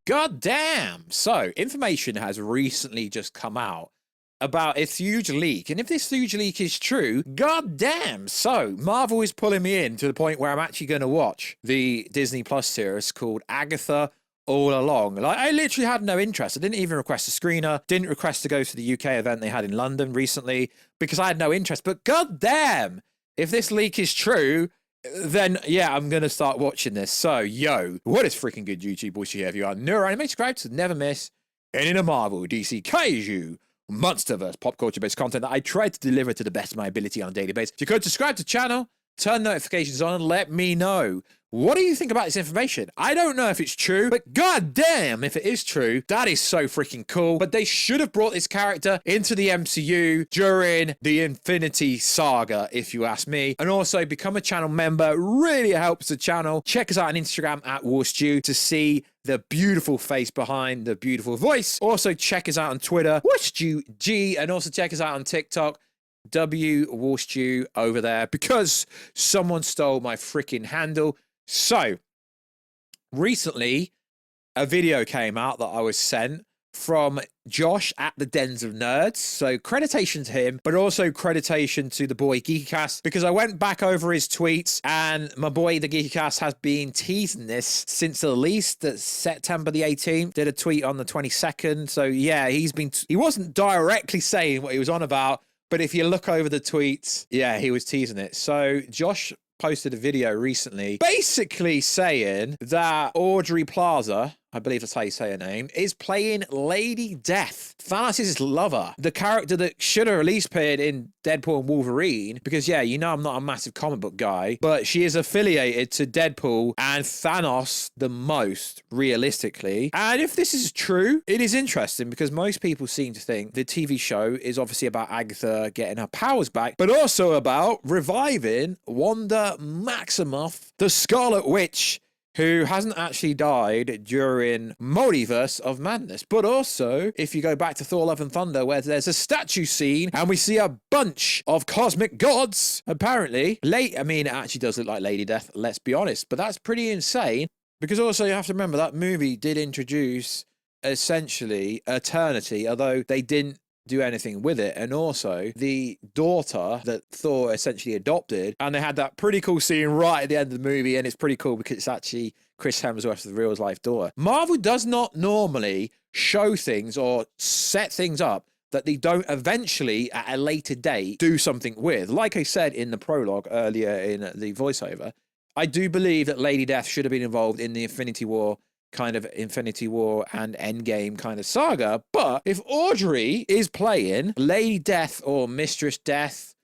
God damn. So, information has recently just come out about a huge leak. And if this huge leak is true, god damn. So, Marvel is pulling me in to the point where I'm actually going to watch the Disney Plus series called Agatha all along. Like, I literally had no interest. I didn't even request a screener, didn't request to go to the UK event they had in London recently because I had no interest. But god damn, if this leak is true, then yeah, I'm going to start watching this. So, yo, what is freaking good, YouTube? Wish you have you are neuroanime subscribe to never miss any of the Marvel, DC, Kaiju, Monsterverse, pop culture-based content that I try to deliver to the best of my ability on a daily basis. If you could subscribe to the channel, turn notifications on, and let me know. What do you think about this information? I don't know if it's true, but god damn, if it is true, that is so freaking cool. But they should have brought this character into the MCU during the Infinity Saga, if you ask me. And also become a channel member. Really helps the channel. Check us out on Instagram at Warstu to see the beautiful face behind the beautiful voice. Also check us out on Twitter, WarstuG, and also check us out on TikTok, Warstu over there, because someone stole my freaking handle. So, recently, a video came out that I was sent from Josh at the Dens of Nerds. So, creditation to him, but also creditation to the boy GeekyCast, because I went back over his tweets, and my boy, the GeekyCast, has been teasing this since the release, that September the 18th, did a tweet on the 22nd. So, yeah, he wasn't directly saying what he was on about, but if you look over the tweets, yeah, he was teasing it. So, Josh posted a video recently basically saying that Aubrey Plaza, I believe that's how you say her name, is playing Lady Death, Thanos' lover, the character that should have at least appeared in Deadpool and Wolverine, because yeah, you know I'm not a massive comic book guy, but she is affiliated to Deadpool and Thanos the most, realistically. And if this is true, it is interesting, because most people seem to think the TV show is obviously about Agatha getting her powers back, but also about reviving Wanda Maximoff, the Scarlet Witch, who hasn't actually died during Multiverse of Madness. But also, if you go back to Thor Love and Thunder, where there's a statue scene, and we see a bunch of cosmic gods, apparently. I mean, it actually does look like Lady Death, let's be honest, but that's pretty insane, because also you have to remember that movie did introduce, essentially, Eternity, although they didn't do anything with it, and also the daughter that Thor essentially adopted, and they had that pretty cool scene right at the end of the movie, and it's pretty cool because it's actually Chris Hemsworth's real life daughter. Marvel does not normally show things or set things up that they don't eventually at a later date do something with. Like I said in the prologue earlier in the voiceover, I do believe that Lady Death should have been involved in the Infinity War and Endgame kind of saga. But if Audrey is playing Lady Death or Mistress Death,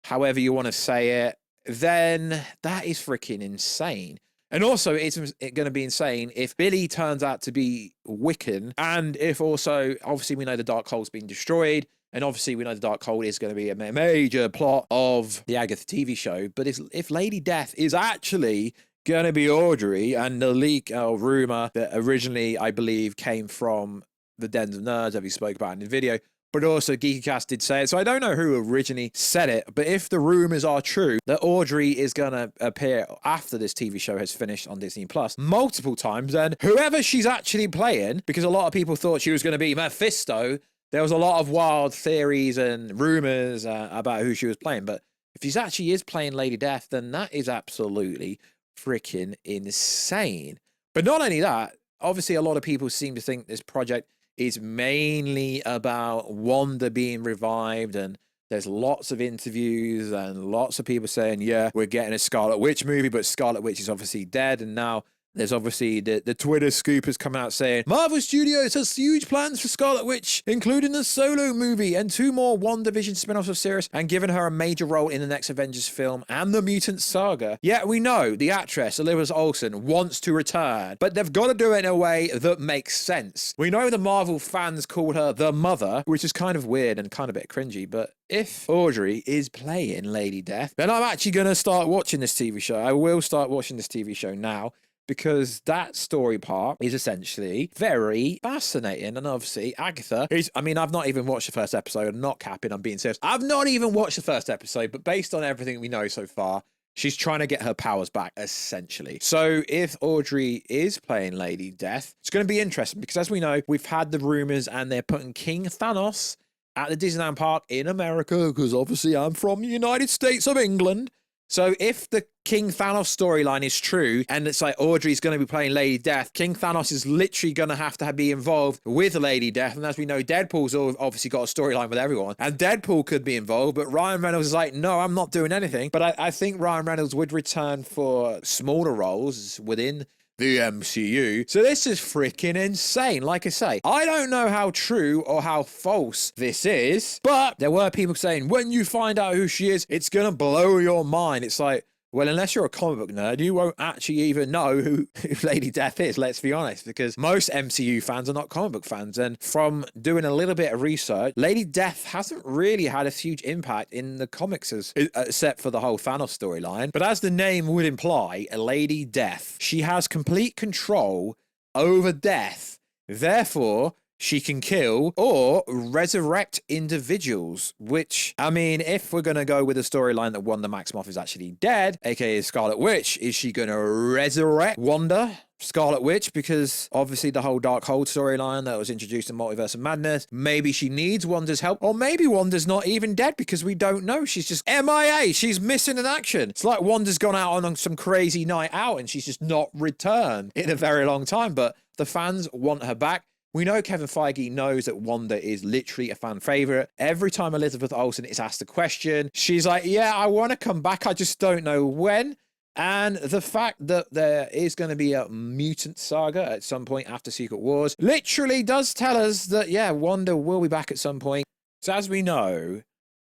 however you want to say it, then that is freaking insane. And also, it's going to be insane if Billy turns out to be Wiccan, and if also, obviously, we know the Darkhold's been destroyed, and obviously we know the Darkhold is going to be a major plot of the Agatha TV show. But if Lady Death is actually gonna be Audrey, and the leak or rumor that originally I believe came from the Dens of Nerds that we spoke about in the video, but also GeekyCast did say it, so I don't know who originally said it, but if the rumors are true that Audrey is gonna appear after this TV show has finished on Disney Plus multiple times, then whoever she's actually playing, because a lot of people thought she was gonna be Mephisto, there was a lot of wild theories and rumors about who she was playing, but if she actually is playing Lady Death, then that is absolutely freaking insane. But not only that, obviously a lot of people seem to think this project is mainly about Wanda being revived, and there's lots of interviews and lots of people saying, yeah, we're getting a Scarlet Witch movie, but Scarlet Witch is obviously dead. And now there's obviously the Twitter scoopers coming out saying Marvel Studios has huge plans for Scarlet Witch, including a solo movie and 2 more WandaVision spin-offs of series, and giving her a major role in the next Avengers film and the Mutant Saga. Yet we know the actress, Elizabeth Olsen, wants to return, but they've got to do it in a way that makes sense. We know the Marvel fans called her the Mother, which is kind of weird and kind of a bit cringy, but if Audrey is playing Lady Death, then I'm actually going to start watching this TV show. I will start watching this TV show now, because that story part is essentially very fascinating. And obviously, Agatha is, I mean, I've not even watched the first episode. I'm not capping, I'm being serious. I've not even watched the first episode, but based on everything we know so far, She's trying to get her powers back, essentially. So if Audrey is playing Lady Death, it's going to be interesting because, as we know, we've had the rumors and they're putting King Thanos at the Disneyland Park in America because obviously I'm from the United States of England. So if the King Thanos storyline is true and it's like Audrey's going to be playing Lady Death, King Thanos is literally going to have be involved with Lady Death. And as we know, Deadpool's obviously got a storyline with everyone and Deadpool could be involved, but Ryan Reynolds is like, no, I'm not doing anything. But I think Ryan Reynolds would return for smaller roles within the MCU. So this is freaking insane. Like I say, I don't know how true or how false this is, but there were people saying, when you find out who she is, it's going to blow your mind. It's like, well, unless you're a comic book nerd, you won't actually even know who Lady Death is, let's be honest, because most MCU fans are not comic book fans. And from doing a little bit of research, Lady Death hasn't really had a huge impact in the comics except for the whole Thanos storyline. But as the name would imply, Lady Death, she has complete control over death. Therefore, she can kill or resurrect individuals, which, I mean, if we're going to go with the storyline that Wanda Maximoff is actually dead, aka Scarlet Witch, is she going to resurrect Wanda? Scarlet Witch, because obviously the whole Darkhold storyline that was introduced in Multiverse of Madness, maybe she needs Wanda's help, or maybe Wanda's not even dead because we don't know. She's just MIA. She's missing in action. It's like Wanda's gone out on some crazy night out and she's just not returned in a very long time, but the fans want her back. We know Kevin Feige knows that Wanda is literally a fan favorite. Every time Elizabeth Olsen is asked a question, she's like, yeah, I want to come back. I just don't know when. And the fact that there is going to be a mutant saga at some point after Secret Wars literally does tell us that, yeah, Wanda will be back at some point. So as we know,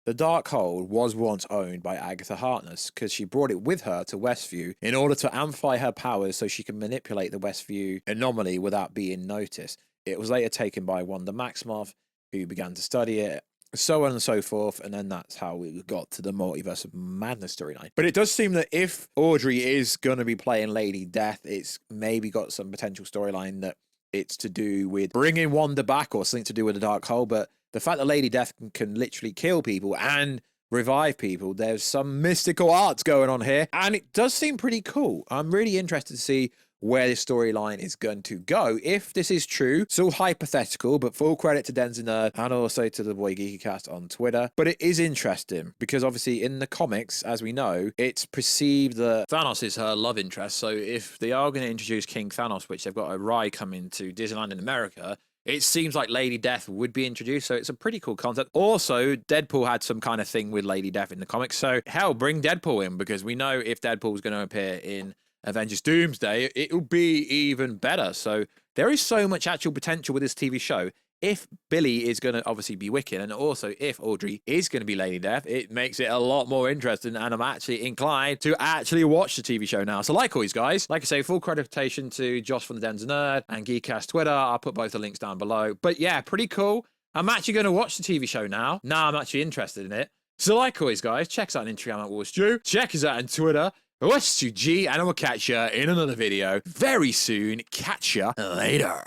the Darkhold was once owned by Agatha Harkness because she brought it with her to Westview in order to amplify her powers so she can manipulate the Westview anomaly without being noticed. It was later taken by Wanda Maximoff, who began to study it, so on and so forth, and then that's how we got to the Multiverse of Madness storyline. But it does seem that if Audrey is going to be playing Lady Death, it's maybe got some potential storyline that it's to do with bringing Wanda back or something to do with the Darkhold. But the fact that Lady Death can literally kill people and revive people, there's some mystical arts going on here, and it does seem pretty cool. I'm really interested to see where this storyline is going to go. If this is true, it's all hypothetical, but full credit to Den's Nerd and also to the Boy Geeky Cast on Twitter. But it is interesting because obviously in the comics, as we know, it's perceived that Thanos is her love interest. So if they are going to introduce King Thanos, which they've got a ride coming to Disneyland in America, it seems like Lady Death would be introduced, so it's a pretty cool concept. Also, Deadpool had some kind of thing with Lady Death in the comics, so hell, bring Deadpool in, because we know if Deadpool's going to appear in Avengers Doomsday, it will be even better. So there is so much actual potential with this TV show. If Billy is going to obviously be Wiccan, and also if Audrey is going to be Lady Death, it makes it a lot more interesting, and I'm actually inclined to actually watch the TV show now. So like always, guys, like I say, full creditation to Josh from the Den's Nerd and Geekcast Twitter. I'll put both the links down below. But yeah, pretty cool. I'm actually going to watch the TV show now. Now I'm actually interested in it. So like always, guys, check us out on Instagram at Warstu. Check us out on Twitter, Warstu G, and I will catch you in another video very soon. Catch you later.